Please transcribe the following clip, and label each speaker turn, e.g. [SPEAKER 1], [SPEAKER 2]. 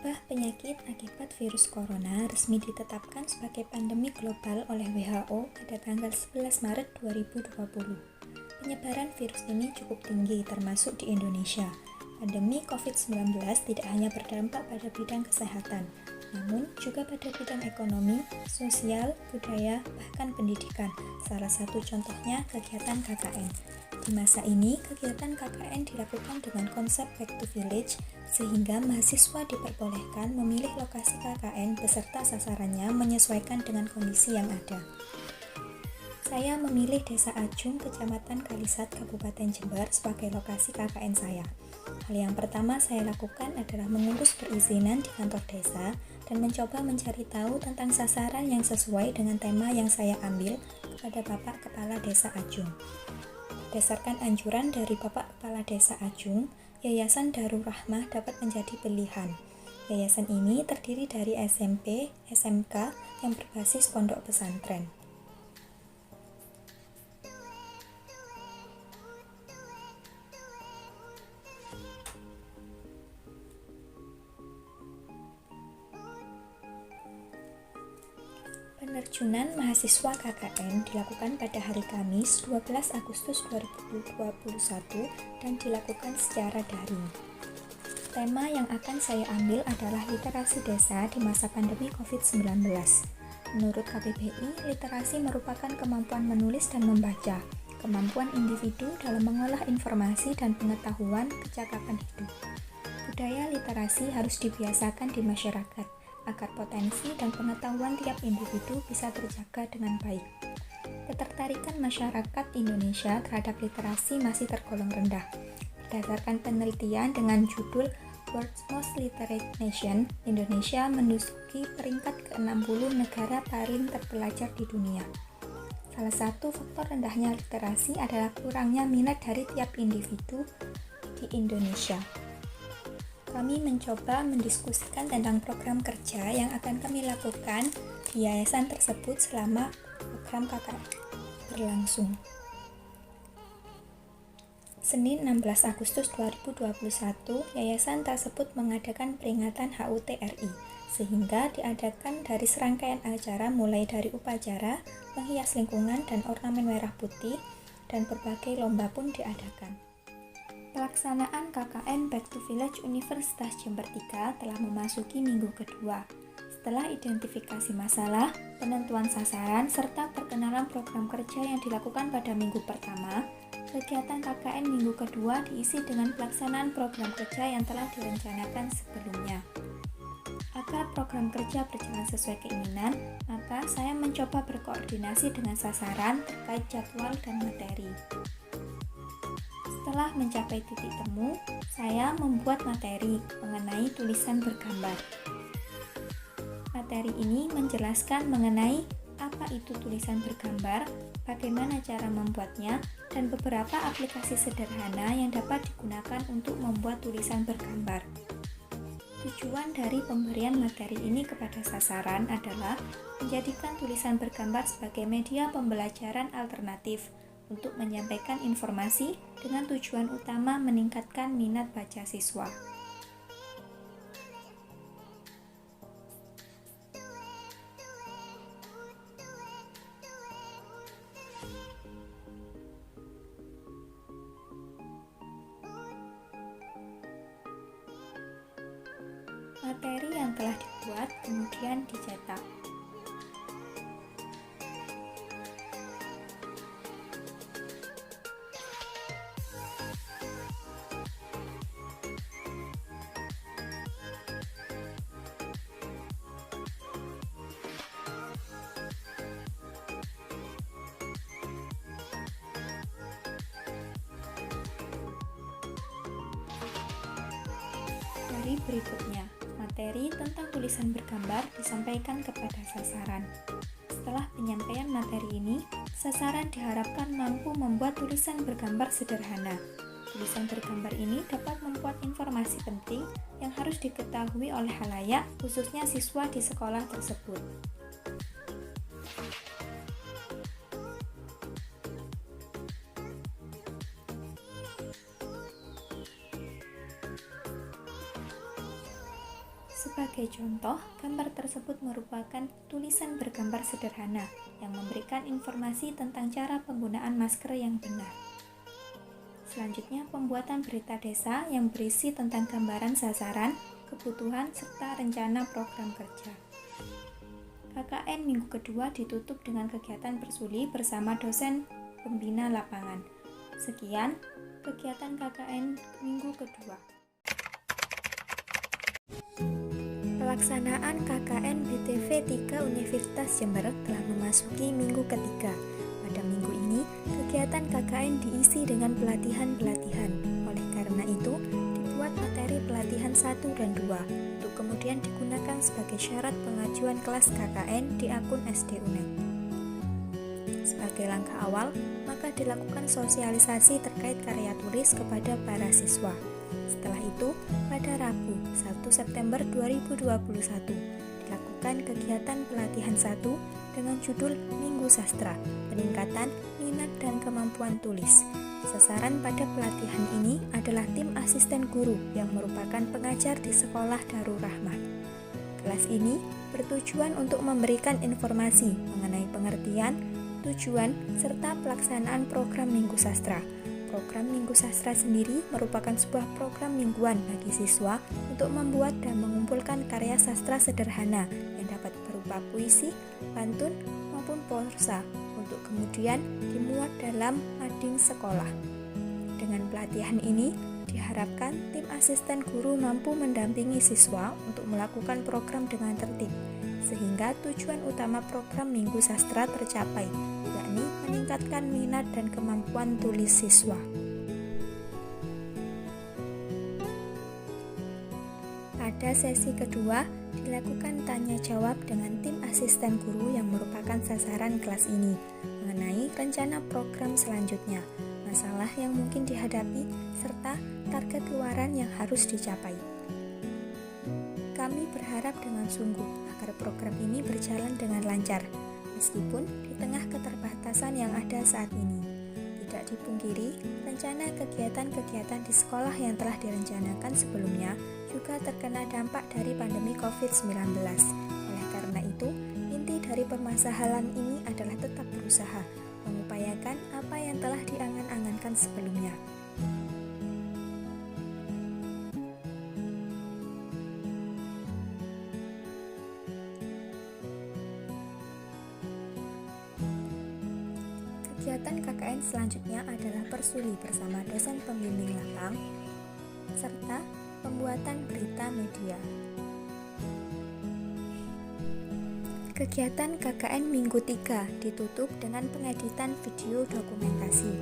[SPEAKER 1] Wabah penyakit akibat virus corona resmi ditetapkan sebagai pandemi global oleh WHO pada tanggal 11 Maret 2020. Penyebaran virus ini cukup tinggi termasuk di Indonesia. Pandemi COVID-19 tidak hanya berdampak pada bidang kesehatan, namun juga pada bidang ekonomi, sosial, budaya, bahkan pendidikan. Salah satu contohnya kegiatan KKN. Di masa ini, kegiatan KKN dilakukan dengan konsep back to village, sehingga mahasiswa diperbolehkan memilih lokasi KKN beserta sasarannya menyesuaikan dengan kondisi yang ada. Saya memilih Desa Ajung, Kecamatan Kalisat, Kabupaten Jember sebagai lokasi KKN saya. Hal yang pertama saya lakukan adalah mengurus perizinan di kantor desa dan mencoba mencari tahu tentang sasaran yang sesuai dengan tema yang saya ambil kepada Bapak Kepala Desa Ajung. Berdasarkan anjuran dari Bapak Kepala Desa Ajung, Yayasan Darul Rahmah dapat menjadi pilihan. Yayasan ini terdiri dari SMP, SMK yang berbasis pondok pesantren. Penerjunan mahasiswa KKN dilakukan pada hari Kamis 12 Agustus 2021 dan dilakukan secara daring. Tema yang akan saya ambil adalah literasi desa di masa pandemi COVID-19. Menurut KBBI, literasi merupakan kemampuan menulis dan membaca, kemampuan individu dalam mengolah informasi dan pengetahuan kecakapan hidup. Budaya literasi harus dibiasakan di masyarakat, agar potensi dan pengetahuan tiap individu bisa terjaga dengan baik. Ketertarikan masyarakat Indonesia terhadap literasi masih tergolong rendah. Berdasarkan penelitian dengan judul World's Most Literate Nation, Indonesia menduduki peringkat ke-60 negara paling terpelajar di dunia. Salah satu faktor rendahnya literasi adalah kurangnya minat dari tiap individu di Indonesia. Kami mencoba mendiskusikan tentang program kerja yang akan kami lakukan di yayasan tersebut selama program KKN berlangsung. Senin 16 Agustus 2021, yayasan tersebut mengadakan peringatan HUT RI, sehingga diadakan dari serangkaian acara mulai dari upacara, menghias lingkungan dan ornamen merah putih, dan berbagai lomba pun diadakan. Pelaksanaan KKN Back to Village Universitas Jember 3 telah memasuki minggu kedua. Setelah identifikasi masalah, penentuan sasaran, serta perkenalan program kerja yang dilakukan pada minggu pertama, kegiatan KKN minggu kedua diisi dengan pelaksanaan program kerja yang telah direncanakan sebelumnya. Agar program kerja berjalan sesuai keinginan, maka saya mencoba berkoordinasi dengan sasaran terkait jadwal dan materi. Setelah mencapai titik temu, saya membuat materi mengenai tulisan bergambar. Materi ini menjelaskan mengenai apa itu tulisan bergambar, bagaimana cara membuatnya, dan beberapa aplikasi sederhana yang dapat digunakan untuk membuat tulisan bergambar. Tujuan dari pemberian materi ini kepada sasaran adalah menjadikan tulisan bergambar sebagai media pembelajaran alternatif untuk menyampaikan informasi dengan tujuan utama meningkatkan minat baca siswa. Materi yang telah dibuat kemudian dicetak. Dari berikutnya, materi tentang tulisan bergambar disampaikan kepada sasaran. Setelah penyampaian materi ini, sasaran diharapkan mampu membuat tulisan bergambar sederhana. Tulisan bergambar ini dapat membuat informasi penting yang harus diketahui oleh khalayak, khususnya siswa di sekolah tersebut. Sebagai contoh, gambar tersebut merupakan tulisan bergambar sederhana yang memberikan informasi tentang cara penggunaan masker yang benar. Selanjutnya, pembuatan berita desa yang berisi tentang gambaran sasaran, kebutuhan, serta rencana program kerja. KKN minggu kedua ditutup dengan kegiatan bersuli bersama dosen pembina lapangan. Sekian kegiatan KKN minggu kedua. Pelaksanaan KKN BTV 3 Universitas Jember telah memasuki minggu ketiga. Pada minggu ini, kegiatan KKN diisi dengan pelatihan-pelatihan. Oleh karena itu, dibuat materi pelatihan 1 dan 2 untuk kemudian digunakan sebagai syarat pengajuan kelas KKN di akun SD UNED. Sebagai langkah awal, maka dilakukan sosialisasi terkait karya tulis kepada para siswa. Setelah itu, pada Rabu 1 September 2021, dilakukan kegiatan pelatihan 1 dengan judul Minggu Sastra, Peningkatan Minat dan Kemampuan Tulis. Sasaran pada pelatihan ini adalah tim asisten guru yang merupakan pengajar di Sekolah Darul Rahmah. Kelas ini bertujuan untuk memberikan informasi mengenai pengertian, tujuan, serta pelaksanaan program Minggu Sastra. Program Minggu Sastra sendiri merupakan sebuah program mingguan bagi siswa untuk membuat dan mengumpulkan karya sastra sederhana yang dapat berupa puisi, pantun, maupun prosa untuk kemudian dimuat dalam mading sekolah. Dengan pelatihan ini, diharapkan tim asisten guru mampu mendampingi siswa untuk melakukan program dengan tertib, sehingga tujuan utama program Minggu Sastra tercapai, yakni meningkatkan minat dan kemampuan tulis siswa. Pada sesi kedua, dilakukan tanya jawab dengan tim asisten guru yang merupakan sasaran kelas ini mengenai rencana program selanjutnya, masalah yang mungkin dihadapi, serta target luaran yang harus dicapai. Kami berharap dengan sungguh agar program ini berjalan dengan lancar, meskipun di tengah keterbatasan yang ada saat ini. Tidak dipungkiri, rencana kegiatan-kegiatan di sekolah yang telah direncanakan sebelumnya juga terkena dampak dari pandemi COVID-19. Oleh karena itu, inti dari permasalahan ini adalah tetap berusaha mengupayakan apa yang telah diangan-angankan sebelumnya. Kegiatan KKN selanjutnya adalah bersuli bersama dosen pembimbing lapang, serta pembuatan berita media. Kegiatan KKN Minggu 3 ditutup dengan pengeditan video dokumentasi.